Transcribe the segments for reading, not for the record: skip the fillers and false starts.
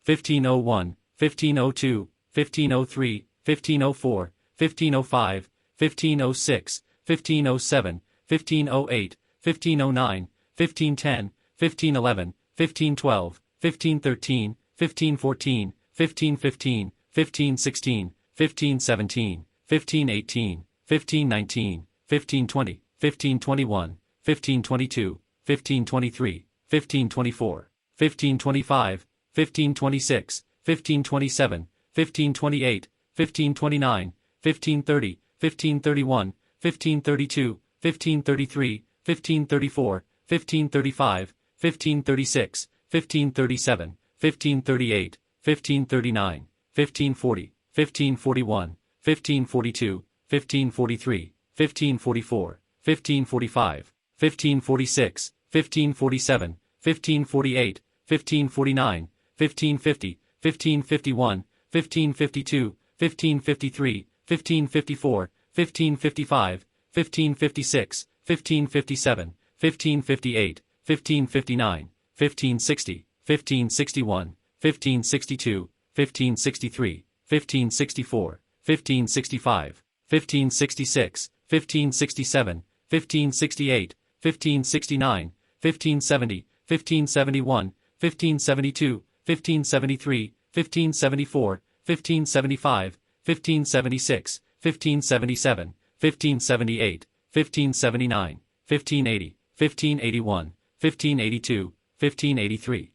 1501, 1502, 1503, 1504, 1505, 1506, 1507, 1508, 1509, 1510, 1511, 1512, 1513, 1514, 1515, 1516, 1517, 1518, 1519, 1520, 1521, 1522, 1523, 1524, 1525, 1526, 1527, 1528, 1529, 1530, 1531, 1532, 1533, 1534, 1535, 1536, 1537, 1538, 1539, 1540, 1541, 1542, 1543, 1544, 1545, 1546, 1547, 1548, 1549, 1550, 1551, 1552, 1553, 1554, 1555, 1556, 1557, 1558, 1559, 1560, 1561, 1562, 1563, 1564, 1565, 1566, 1567, 1568, 1569, 1570, 1571, 1572, 1573, 1574, 1575, 1576, 1577, 1578, 1579, 1580, 1581, 1582, 1583,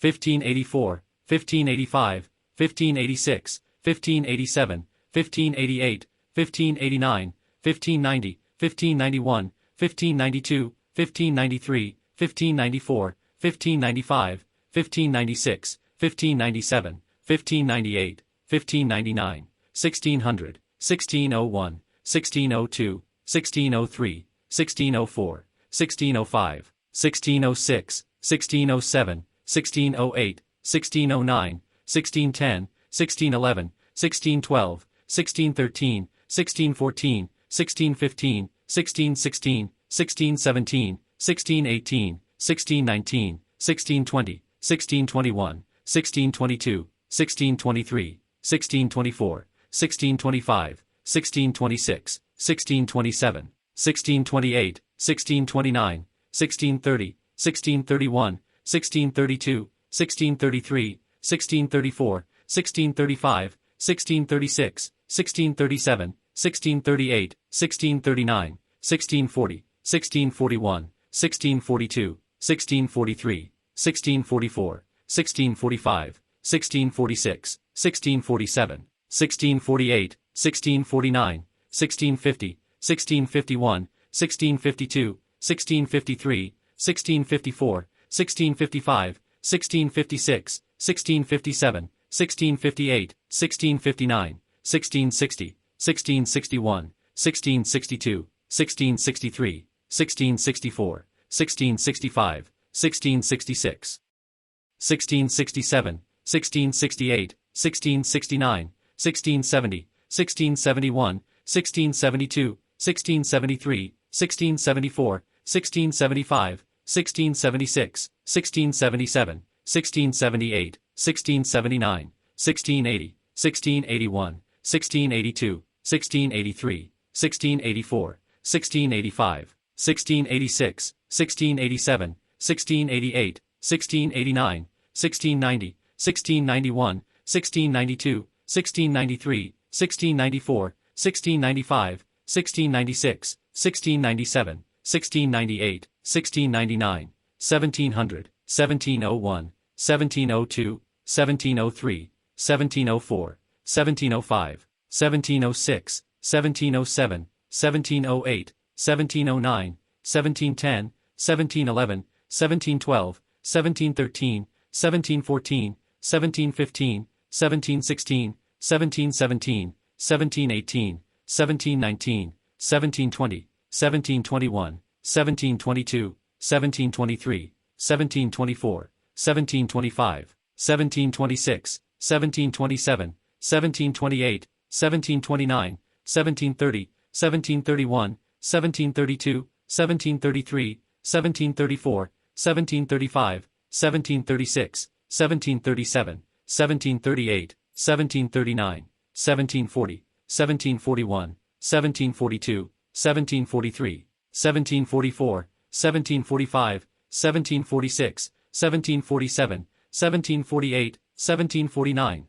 1584, 1585, 1586, 1587, 1588, 1589, 1590, 1591, 1592, 1593, 1594, 1595, 1596, 1597, 1598, 1599, 1600, 1601, 1602, 1603, 1604, 1605, 1606, 1607, 1608, 1609, 1610, 1611, 1612, 1613, 1614, 1615, 1616, 1617, 1618, 1619, 1620, 1621, 1622, 1623, 1624, 1625, 1626, 1627, 1628, 1629, 1630, 1631, 1632, 1633, 1634, 1635, 1636, 1637, 1638, 1639, 1640, 1641, 1642, 1643, 1644, 1645, 1646, 1647, 1648, 1649, 1650, 1651, 1652, 1653, 1654, 1655, 1656, 1657, 1658, 1659, 1660, 1661, 1662, 1663, 1664, 1665, 1666, 1667, 1668, 1669, 1670, 1671, 1672, 1673, 1674, 1675, 1676, 1677, 1678, 1679, 1680, 1681, 1682, 1683, 1684, 1685, 1686, 1687, 1688, 1689, 1690, 1691, 1692, 1693, 1694, 1695, 1696, 1697, 1698, 1699, 1700, 1701, 1702, 1703, 1704, 1705, 1706, 1707, 1708, 1709, 1710, 1711, 1712, 1713, 1714, 1715, 1716, 1717, 1718, 1719, 1720, 1721, 1722, 1723, 1724, 1725, 1726, 1727, 1728, 1729, 1730, 1731, 1732, 1733, 1734, 1735, 1736, 1737, 1738, 1739, 1740, 1741, 1742, 1743, 1744, 1745, 1746, 1747, 1748, 1749.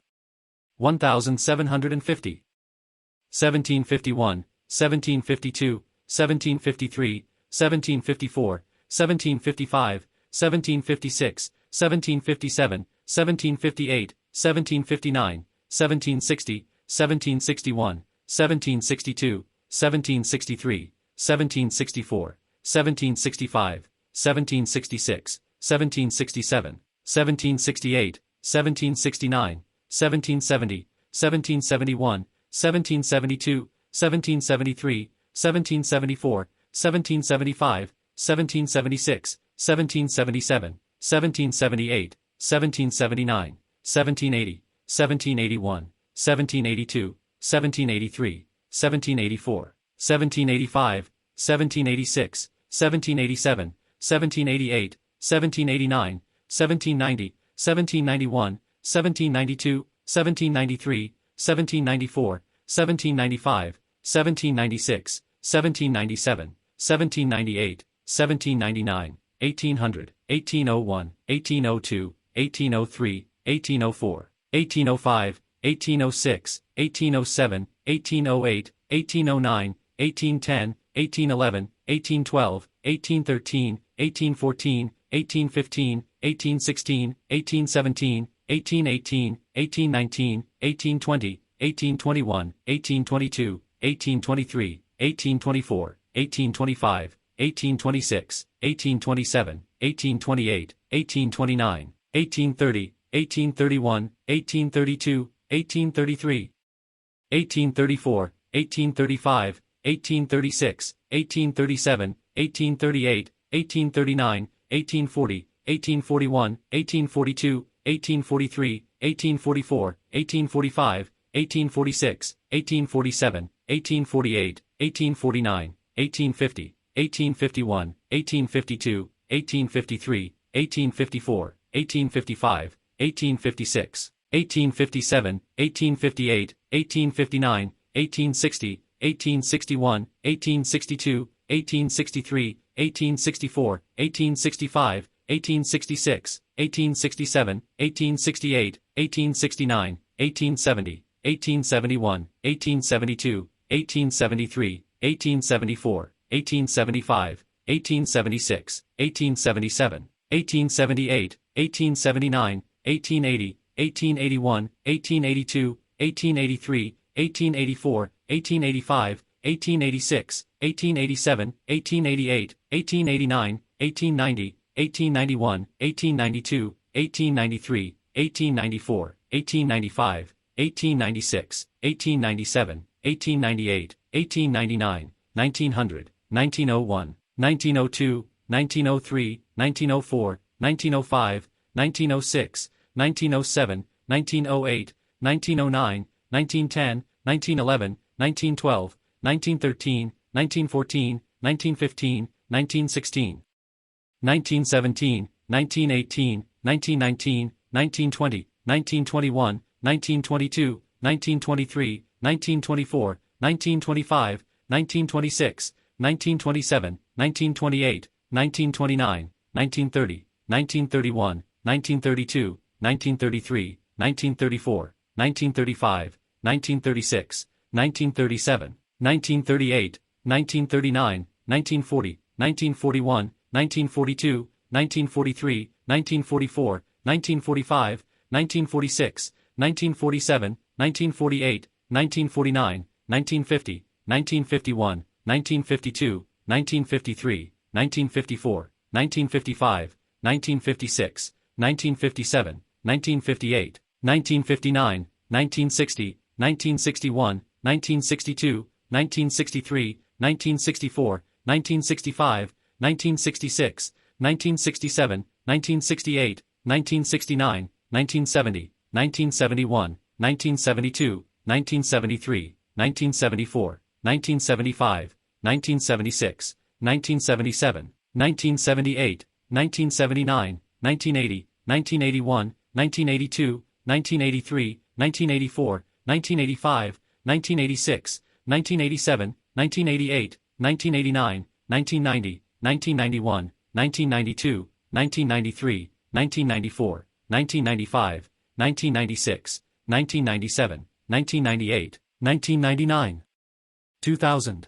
1750. 1751, 1752, 1753, 1754, 1755, 1756, 1757, 1758, 1759, 1760, 1761, 1762, 1763, 1764, 1765, 1766, 1767, 1768, 1769, 1770, 1771, 1772, 1773, 1774, 1775, 1776, 1777, 1778, 1779, 1780, 1781, 1782, 1783, 1784, 1785, 1786, 1787, 1788, 1789, 1790, 1791, 1792, 1793, 1794, 1795, 1796, 1797, 1798, 1799, 1800, 1801, 1802, 1803, 1804, 1805, 1806, 1807, 1808, 1809, 1810, 1811, 1812, 1813, 1814, 1815, 1816, 1817, 1818, 1819, 1820, 1821, 1822, 1823, 1824, 1825, 1826, 1827, 1828, 1829, 1830, 1831, 1832, 1833, 1834, 1835, 1836, 1837, 1838, 1839, 1840, 1841, 1842, 1843, 1844, 1845, 1846, 1847, 1848, 1849, 1850, 1851, 1852, 1853, 1854, 1855, 1856, 1857, 1858, 1859, 1860, 1861, 1862, 1863, 1864, 1865, 1866, 1867, 1868, 1869, 1870, 1871, 1872, 1873, 1874, 1875, 1876, 1877, 1878, 1879, 1880, 1881, 1882, 1883, 1884, 1885, 1886, 1887, 1888, 1889, 1890, 1891, 1892, 1893, 1894, 1895, 1896, 1897, 1898, 1899, 1900, 1901, 1902, 1903, 1904, 1905, 1906, 1907, 1908, 1909, 1910, 1911, 1912, 1913, 1914, 1915, 1916, 1917, 1918, 1919, 1920, 1921, 1922, 1923, 1924, 1925, 1926, 1927, 1928, 1929, 1930, 1931, 1932, 1933, 1934, 1935, 1936, 1937, 1938, 1939, 1940, 1941, 1942, 1943, 1944, 1945, 1946, 1947, 1948, 1949, 1950, 1951, 1952, 1953, 1954, 1955, 1956, 1957, 1958, 1959, 1960, 1961, 1962, 1963, 1964, 1965, 1966, 1967, 1968, 1969, 1970, 1971, 1972, 1973, 1974, 1975, 1976, 1977, 1978, 1979, 1980, 1981, 1982, 1983, 1984, 1985, 1986, 1987, 1988, 1989, 1990, 1991, 1992, 1993, 1994, 1995, 1996, 1997, 1998, 1999, 2000,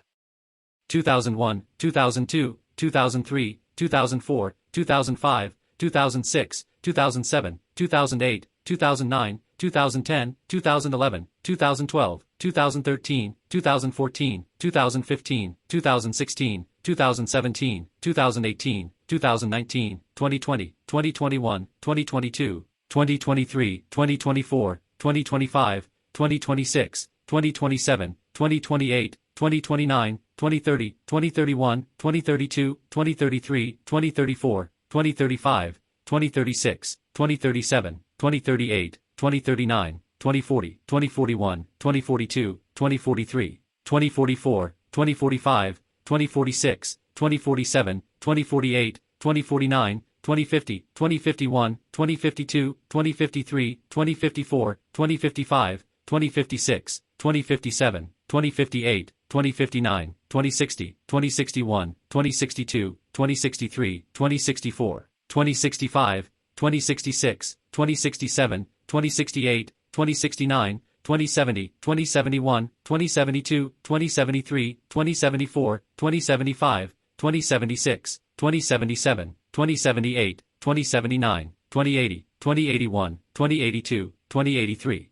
2001, 2002, 2003, 2004, 2005, 2006, 2007, 2008, 2009, 2010, 2011, 2012, 2013, 2014, 2015, 2016, 2017, 2018, 2019, 2020, 2021, 2022, 2023, 2024, 2025, 2026, 2027, 2028, 2029, 2030, 2031, 2032, 2033, 2034, 2035, 2036, 2037, 2038, 2039, 2040, 2041, 2042, 2043, 2044, 2045, 2046, 2047, 2048, 2049, 2050, 2051, 2052, 2053, 2054, 2055, 2056, 2057, 2058, 2059, 2060, 2061, 2062, 2063, 2064, 2065, 2066, 2067, 2068, 2069, 2070, 2071, 2072, 2073, 2074, 2075, 2076, 2077, 2078, 2079, 2080, 2081, 2082, 2083,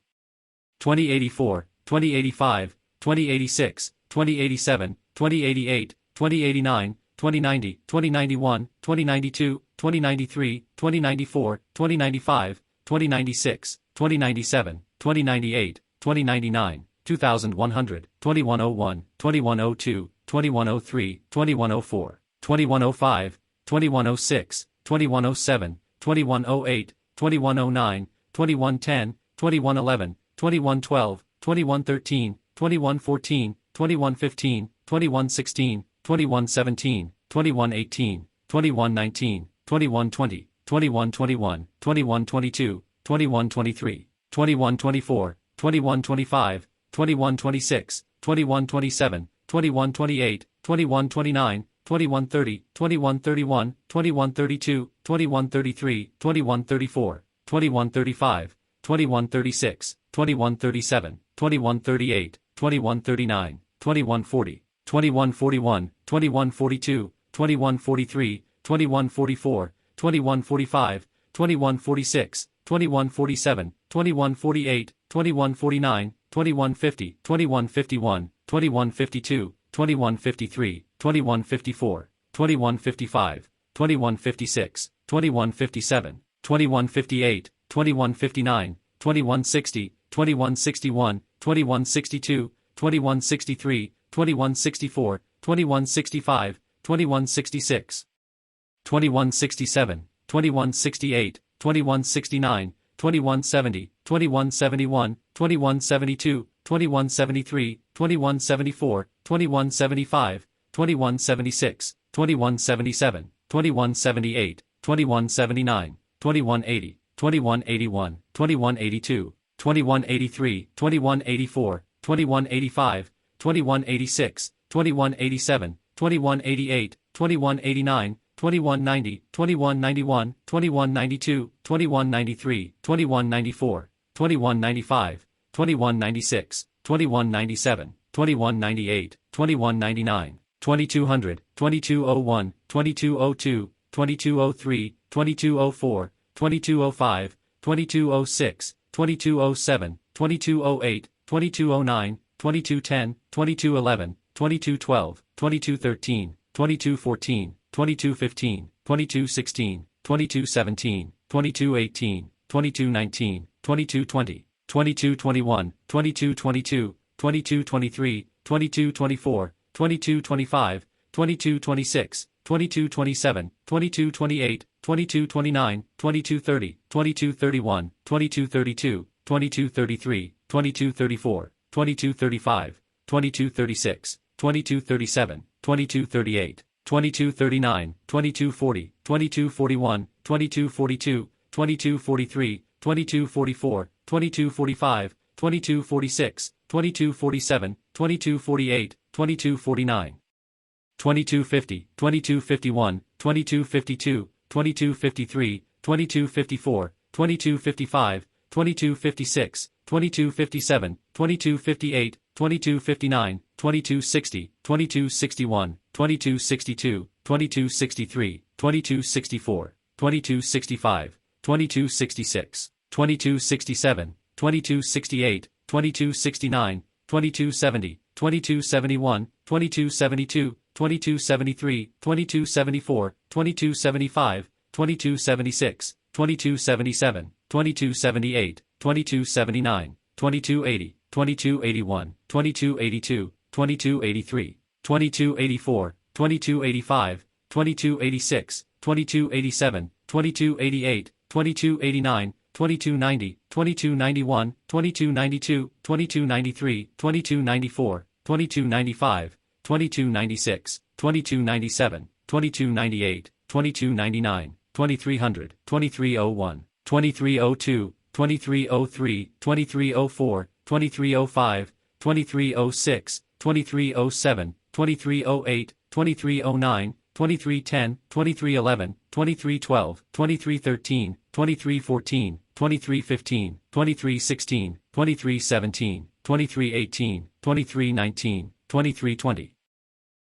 2084, 2085, 2086, 2087, 2088, 2089, 2090, 2091, 2092, 2093, 2094, 2095, 2096, 2097, 2098, 2099, 2100, 2101, 2102, 2103, 2104, 2105, 2106, 2107, 2108, 2109, 2110, 2111, 2112, 2113, 2114, 2115, 2116, 2117, 2118, 2119, 2120, 2121, 2122, 2123, 2124, 2125, 2126, 2127, 2128, 2129, 2130, 2131, 2132, 2133, 2134, 2135, 2136, 2137, 2138, 2139, 2140, 2141, 2142, 2143, 2144, 2145, 2146, 2147, 2148, 2149, 2150, 2151, 2152, 2153, 2154, 2155, 2156, 2157, 2158, 2159, 2160, 2161, 2162, 2163, 2164, 2165, 2166, 2167, 2168, 2169, 2170, 2171, 2172, 2173, 2174, 2175, 2176, 2177, 2178, 2179, 2180, 2181, 2182, 2183, 2184, 2185, 2186, 2187, 2188, 2189, 2190, 2191, 2192, 2193, 2194, 2195, 2196, 2197, 2198, 2199, 2200, 2201, 2202, 2203, 2204, 2205, 2206, 2207, 2208, 2209, 2210, 2211, 2212, 2213, 2214, 2215, 2216, 2217, 2218, 2219, 2220, 2221, 2222, 2223, 2224, 2225, 2226, 2227, 2228, 2229, 2230, 2231, 2232, 2233, 2234, 2235, 2236, 2237, 2238, 2239, 2240, 2241, 2242, 2243, 2244, 2245, 2246, 2247, 2248, 2249. 2250, 2251, 2252, 2253, 2254, 2255, 2256, 2257, 2258, 2259, 2260, 2261, 2262, 2263, 2264, 2265, 2266, 2267, 2268, 2269, 2270, 2271, 2272, 2273, 2274, 2275, 2276, 2277, 2278, 2279, 2280, 2281, 2282, 2283, 2284, 2285, 2286, 2287, 2288, 2289, 2290, 2291, 2292, 2293, 2294, 2295, 2296, 2297, 2298, 2299, 2300, 2301, 2302, 2303, 2304, 2305, 2306, 2307, 2308, 2309, 2310, 2311, 2312, 2313, 2314, 2315, 2316, 2317, 2318, 2319, 2320,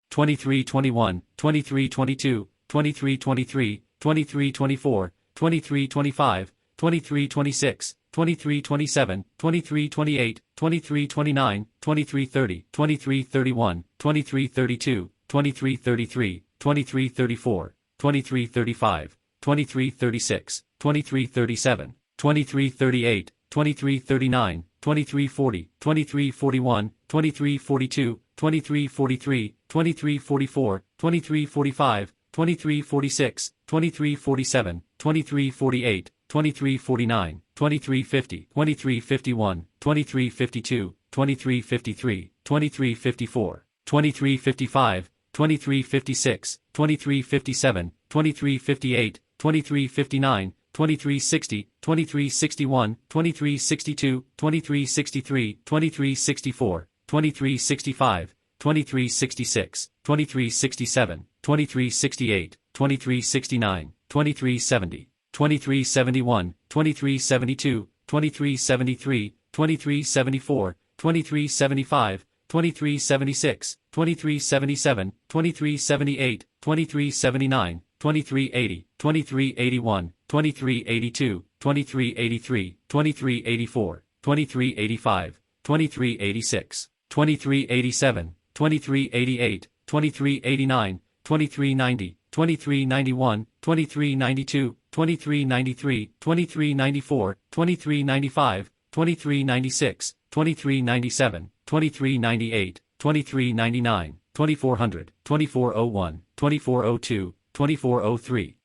2321, 2322, 2323, 2324, 2325, 2326, 2327, 2328, 2329, 2330, 2331, 2332, 2333, 2334, 2335, 2336, 2337, 2338, 2339, 2340, 2341, 2342, 2343, 2344, 2345, 2346, 2347, 2348, 2349, 2350, 2351, 2352, 2353, 2354, 2355, 2356, 2357, 2358, 2359, 2360, 2361, 2362, 2363, 2364, 2365, 2366, 2367, 2368, 2369, 2370, 2371, 2372, 2373, 2374, 2375, 2376, 2377, 2378, 2379, 2380, 2381, 2382, 2383, 2384, 2385, 2386, 2387, 2388, 2389, 2390, 2391, 2392, 2393, 2394, 2395, 2396, 2397, 2398, 2399, 2400, 2401, 2402, 2403,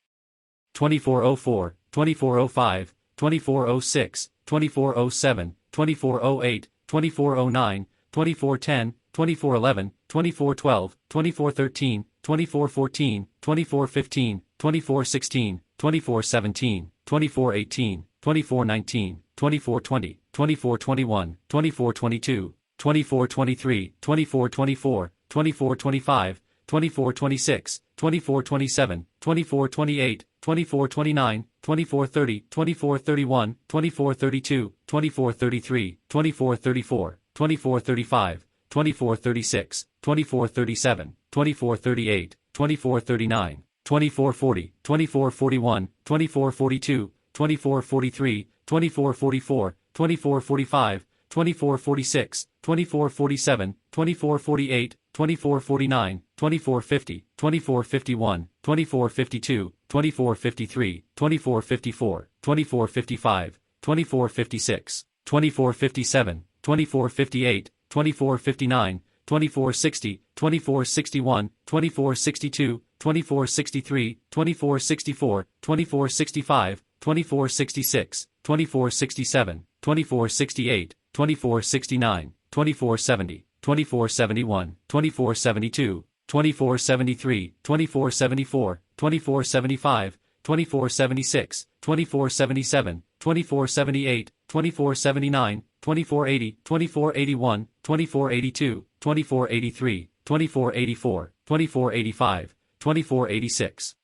2404, 2405, 2406, 2407, 2408, 2409, 2410, 2411, 2412, 2413, 2414, 2415, 2416, 2417, 2418, 2419, 2420, 2421, 2422, 2423, 2424, 2425, 2426, 2427, 2428, 2429, 2430, 2431, 2432, 2433, 2434, 2435, 2436, 2437, 2438, 2439, 2440, 2441, 2442, 2443, 2444, 2445, 2446, 2447, 2448, 2449, 2450, 2451, 2452, 2453, 2454, 2455, 2456, 2457, 2458, 2459, 2460, 2461, 2462, 2463, 2464, 2465, 2466, 2467, 2468, 2469, 2470, 2471, 2472, 2473, 2474, 2475, 2476, 2477, 2478, 2479, 2480, 2481, 2482, 2483, 2484, 2485, 2486,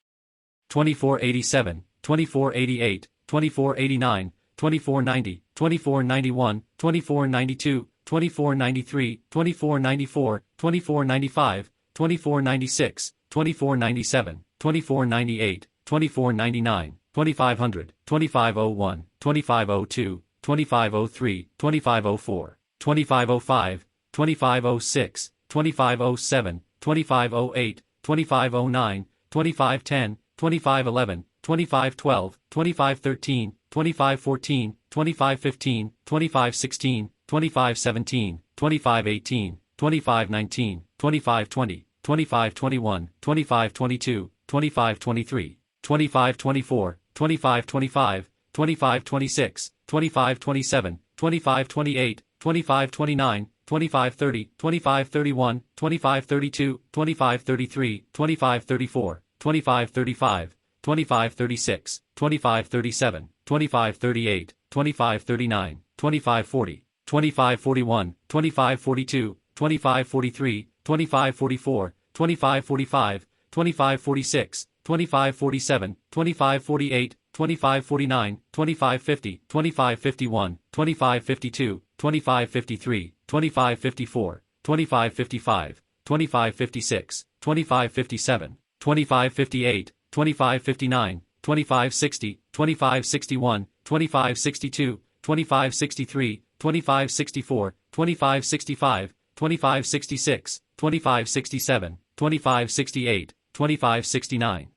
2487, 2488, 2489, 2490, 2491, 2492, 2493, 2494, 2495, 2496, 2497, 2498, 2499, 2500, 2501, 2502, 2503, 2504, 2505, 2506, 2507, 2508, 2509, 2510, 2511, 2512, 2513, 2514, 2515, 2516, 2517, 2518, 2519, 2520, 2521, 2522, 2523, 2524, 2525, 2526, 2527, 2528, 2529, 2530, 2531, 2532, 2533, 2534, 2535, 2536, 2537, 2538, 2539, 2540, 2541, 2542, 2543, 2544, 2545, 2546, 2547, 2548, 2549, 2550, 2551, 2552, 2553, 2554, 2555, 2556, 2557, 2558, 2559, 2560, 2561, 2562, 2563, 2564, 2565, 2566, 2567, 2568, 2569,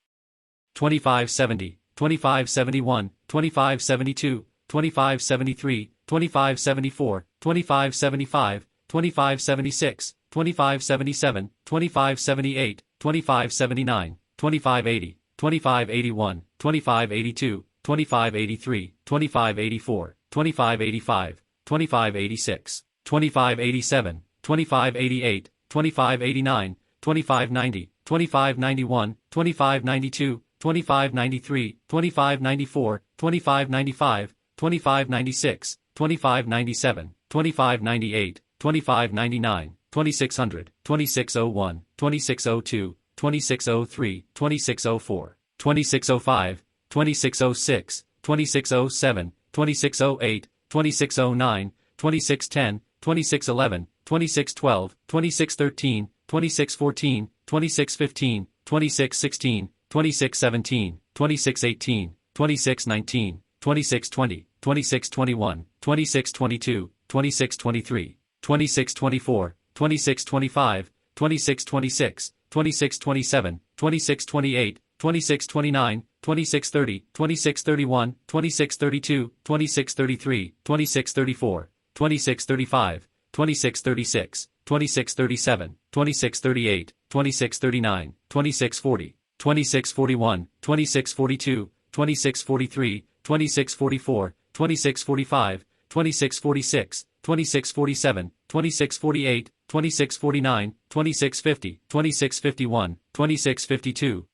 2570, 2571, 2572, 2573, 2574, 2575, 2576, 2577, 2578, 2579, 2580, 2581, 2582, 2583, 2584, 2585, 2586, 2587, 2588, 2589, 2590, 2591, 2592, 2593, 2594, 2595, 2596, 2597, 2598, 2599, 2600, 2601, 2602, 2603, 2604, 2605, 2606, 2607, 2608, 2609, 2610, 2611, 2612, 2613, 2614, 2615, 2616, 2617, 2618, 2619, 2620, 2621, 2622, 2623, 2624, 2625, 2626, 2627, 2628, 2629, 2630, 2631, 2632, 2633, 2634, 2635, 2636, 2637, 2638, 2639, 2640, 2641, 2642, 2643, 2644, 2645, 2646, 2647, 2648, 2649, 2650, 2651, 2652,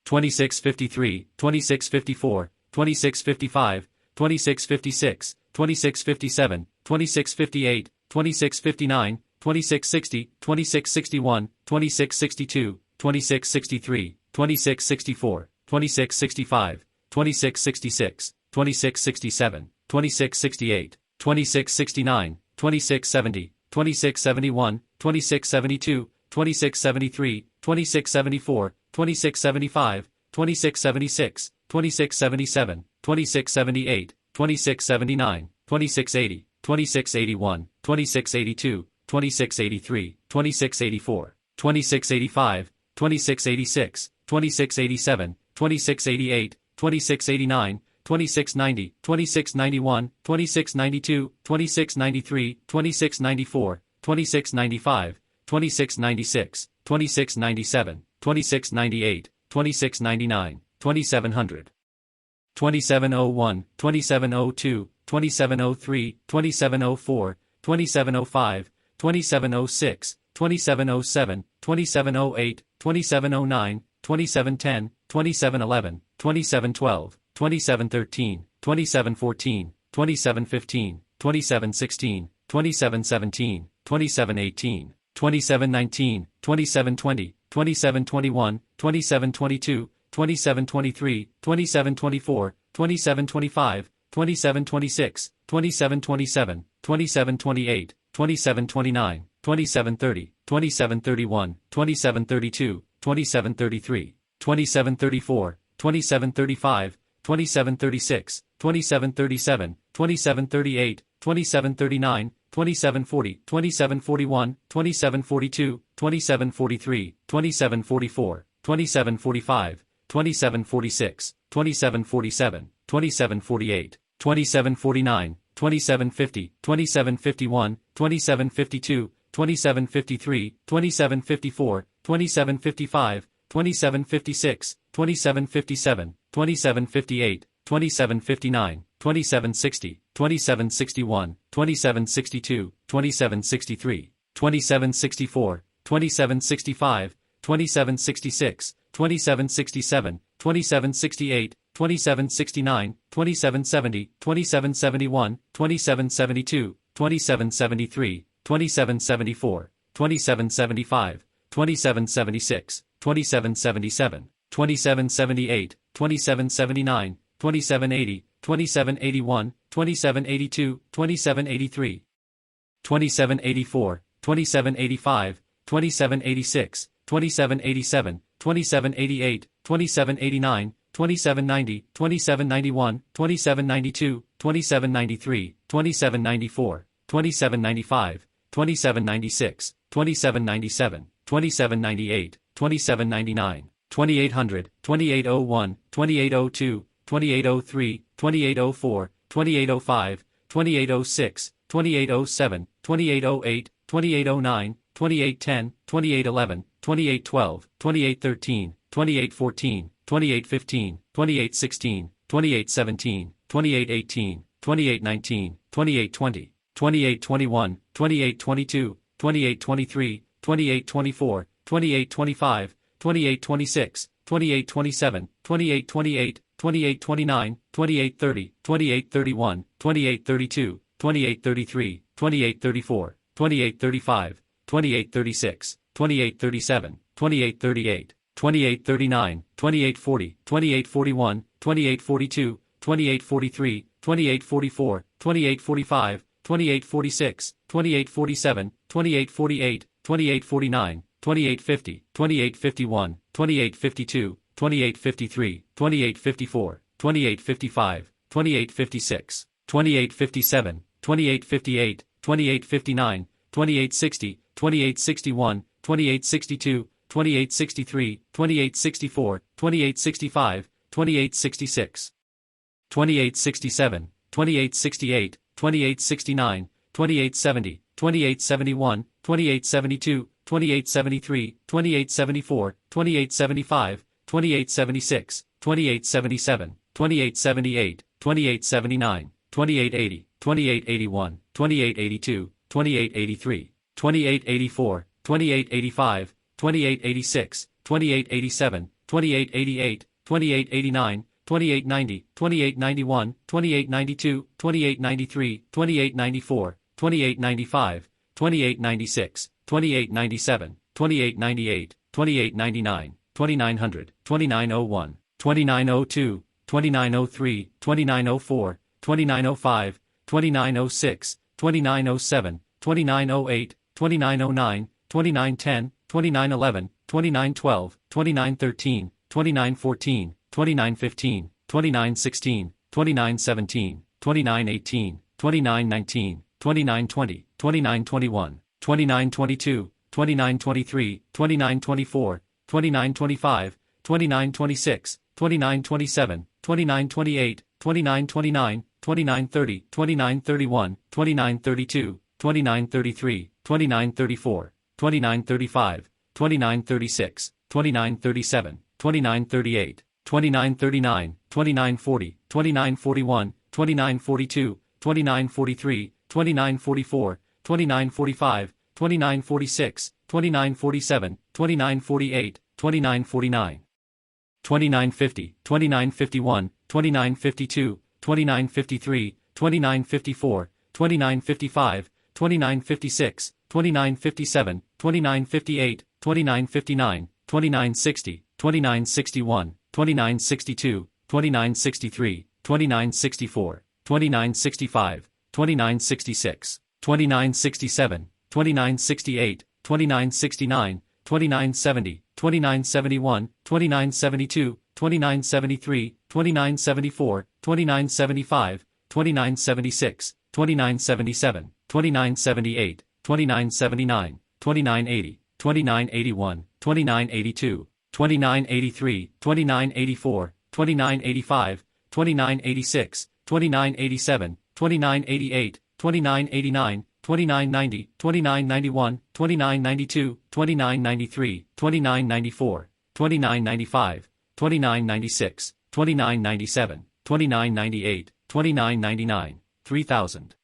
2653, 2654, 2655, 2656, 2657, 2658, 2659, 2660, 2661, 2662, 2663, 2664, 2665, 2666, 2667, 2668, 2669, 2670, 2671, 2672, 2673, 2674, 2675, 2676, 2677, 2678, 2679, 2680, 2681, 2682, 2683, 2684, 2685, 2686, 2687, 2688, 2689, 2690, 2691, 2692, 2693, 2694, 2695, 2696, 2697, 2698, 2699, 2700, 2701, 2702, 2703, 2704, 2705, 2706, 2707, 2708, 2709, 2710, 2711, 2712, 2713, 2714, 2715, 2716, 2717, 2718, 2719, 2720, 2721, 2722, 2723, 2724, 2725, 2726, 2727, 2728, 2729, 2730, 2731, 2732, 2733, 2734, 2735, 2736, 2737, 2738, 2739, 2740, 2741, 2742, 2743, 2744, 2745, 2746, 2747, 2748, 2749, 2750, 2751, 2752, 2753, 2754, 2755, 2756, 2757, 2758, 2759, 2760, 2761, 2762, 2763, 2764, 2765, 2766, 2767, 2768, 2769, 2770, 2771, 2772, 2773, 2774, 2775, 2776, 2777, 2778, 2779, 2780, 2781, 2782, 2783, 2784, 2785, 2786, 2787, 2788, 2789, 2790, 2791, 2792, 2793, 2794, 2795, 2796, 2797, 2798, 2799, 2800, 2801, 2802, 2803, 2804, 2805, 2806, 2807, 2808, 2809, 2810, 2811, 2812, 2813, 2814, 2815, 2816, 2817, 2818, 2819, 2820, 2821, 2822, 2823, 2824, 2825, 2826, 2827, 2828, 2829, 2830, 2831, 2832, 2833, 2834, 2835, 2836, 2837, 2838, 2839, 2840, 2841, 2842, 2843, 2844, 2845, 2846, 2847, 2848, 2849, 2850, 2851, 2852, 2853, 2854, 2855, 2856, 2857, 2858, 2859, 2860, 2861, 2862, 2863, 2864, 2865, 2866, 2867, 2868, 2869, 2870, 2871, 2872, 2873, 2874, 2875, 2876, 2877, 2878, 2879, 2880, 2881, 2882, 2883, 2884, 2885, 2886, 2887, 2888, 2889, 2890, 2891, 2892, 2893, 2894, 2895, 2896, 2897, 2898, 2899, 2900, 2901, 2902, 2903, 2904, 2905, 2906, 2907, 2908, 2909, 2910, 2911, 2912, 2913, 2914, 2915, 2916, 2917, 2918, 2919, 2920, 2921, 2922, 2923, 2924, 2925, 2926, 2927, 2928, 2929, 2930, 2931, 2932, 2933, 2934, 2935, 2936, 2937, 2938, 2939, 2940, 2941, 2942, 2943, 2944, 2945, 2946, 2947, 2948, 2949, 2950, 2951, 2952, 2953, 2954, 2955, 2956, 2957, 2958, 2959, 2960, 2961, 2962, 2963, 2964, 2965, 2966, 2967, 2968, 2969, 2970, 2971, 2972, 2973, 2974, 2975, 2976, 2977, 2978, 2979, 2980, 2981, 2982, 2983, 2984, 2985, 2986, 2987, 2988, 2989, 2990, 2991, 2992, 2993, 2994, 2995, 2996, 2997, 2998, 2999, 3000.